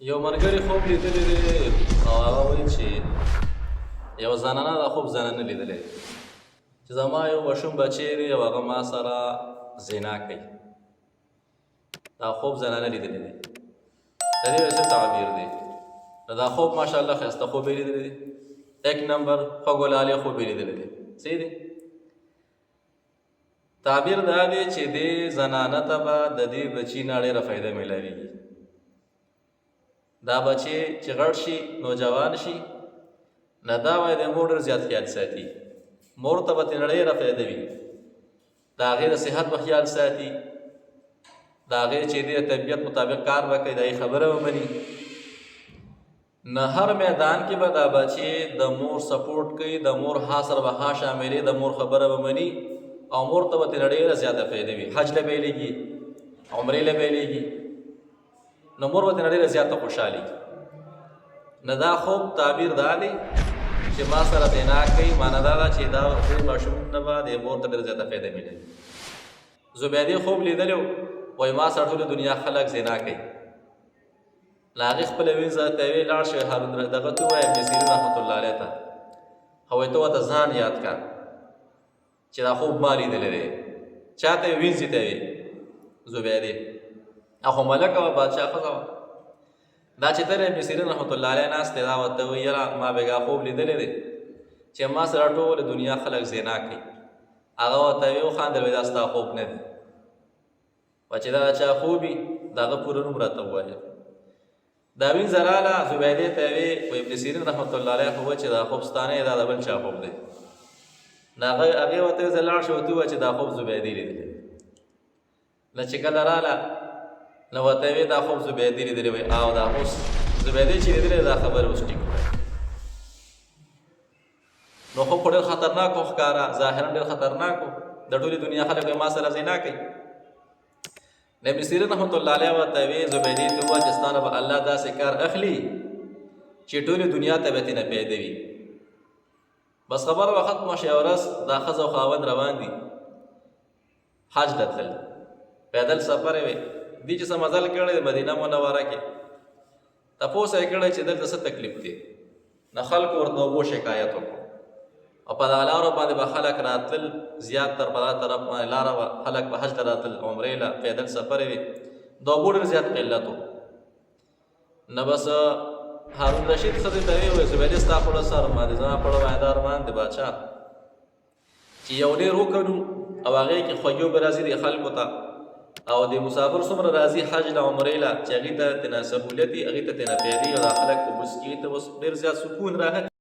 یو ملګري خوب لیدلی دی او هغه وایي چې یوه زنانه دا خوب زنانه لیدلی دی چې زما یو ماشوم بچی دی او هغه ما سره زنا کوي. دا خوب زنانه لیدلی دی. د دې څه تعبیر دی؟ دا خوب ماشاءالله ښایسته خوب یې لیدلی دی، یک نمبر خوږولالې خوب یې لیدلی دی. صحیح دی؟ تعبیر دا دی چې دې زنانه ته به د دې بچي نه ډېره فایده میلاویږي. دا بچی چې غټ شي نوجوان شي نه دا وایي د مور ډېر زیات خیال ساتي، مور ته به ترې ډېره فایده وي، د هغې د صحت به خیال ساتي، د هغې چې د طبیعت مطابق کار به کوي، د هغې خبره به مني. نه هر میدان کې به دا بچی د مور سپورټ کوي، د مور ها سره به ها شاملې، د مور خبره به مني او مور ته به ترې ډېره زیاته فایده وي. حج له بیلیږي، عمرې له بیلیږي، نو مور به ترې ډېره زیاته خوشحالېږي. نه دا خوب تعبیر دا دی چې ما سره زنا کوي، معنا دا ده چې دا دې ماشوم نه به د مور ته ډېره زیاته فایده ملوي. زبیدې خوب لیدلی وایي ما سره ټوله دنیا خلک زنا کوي. له هغې خپله وینځه ته یې لاړ شوی هارون دغه ته ووایه ابن سیرین رحمت الله علیه ته، وایي ته ورته ځان یاد کړه چې دا خوب ما لیدلی دی. چا ته یې؟ وینځې ته یې زبیدې. خو ملکه وه، بادشاه ښځه وه. دا چې ته ابن سیرین رحمت الله علیه ناست دی، دا ورته وایي یاره ما بېګا خوب لیدلی دی چې ما سره ټوله دنیا خلک زنا کوي. هغه ورته ویې وخندل، وایي دا ستا خوب نه دی، و چې دا چا خوب وي د هغه پوره نوم راته ووایه. دا وینځه راله زبیدې ته یې وایي ابن سیرین رحمت الله علیه خو وایي چې دا خوب ستا نه دی، دا د بل چا خوب دی. نو هغې ورته ویې زه لاړ شو ورته ووایه چې دا خوب زبیدې لیدلی دی. نو چې کله راله نو ورته یې دا خوب زبیدې لیدلی وایي او دا اوس زبیدې چې لیدلی دا خبره اوس ټیک وایي. نو خوب خو ډېر خطرناک و ښکاره، ظاهرا ډېر خطرناک و، د ټولې دنیا خلک ما سره زنا کوي. نو ابن سیرین رحمت الله علیه ورته ویې زبیدې ته ووایه چې ستا نه به الله داسې کار اخلي چې ټولې دنیا ته به ترېنه پیدا وي. بس خبره به ختمه شي. ورځ دا ښځه او خاوند روان دي حج ته تلل، پیدل سفر یې وی. دې چې څه مزل کړی د مدینه منوره کې تپوس یې کړی چې دلته څه تکلیف دی. نه خلکو ورته اوبو شکایت وکړو او په دغه لارو باندې به خلک راتلل، زیات تر په دغه طرف باندې لاره به خلک به حج ته راتلل، عمرې له پیدل سفر یې وي، د اوبو ډېر زیات قلت و. نه بس هارون رشید ښځې ته ویې ویل زبیدې ستا پړه سر باندې زما پړه باندې دا ارمان دی بادشاه چې یو ډېر وکړو او هغې کې خوږې به راځي د خلکو ته او د مسافر څومره راځي حج له عمرې له چې هغې ته ترېنه سهولت وي، هغې ته ترېنه پیدې او دا خلک په بوس کې ته اوس ډېر زیات سکون راحت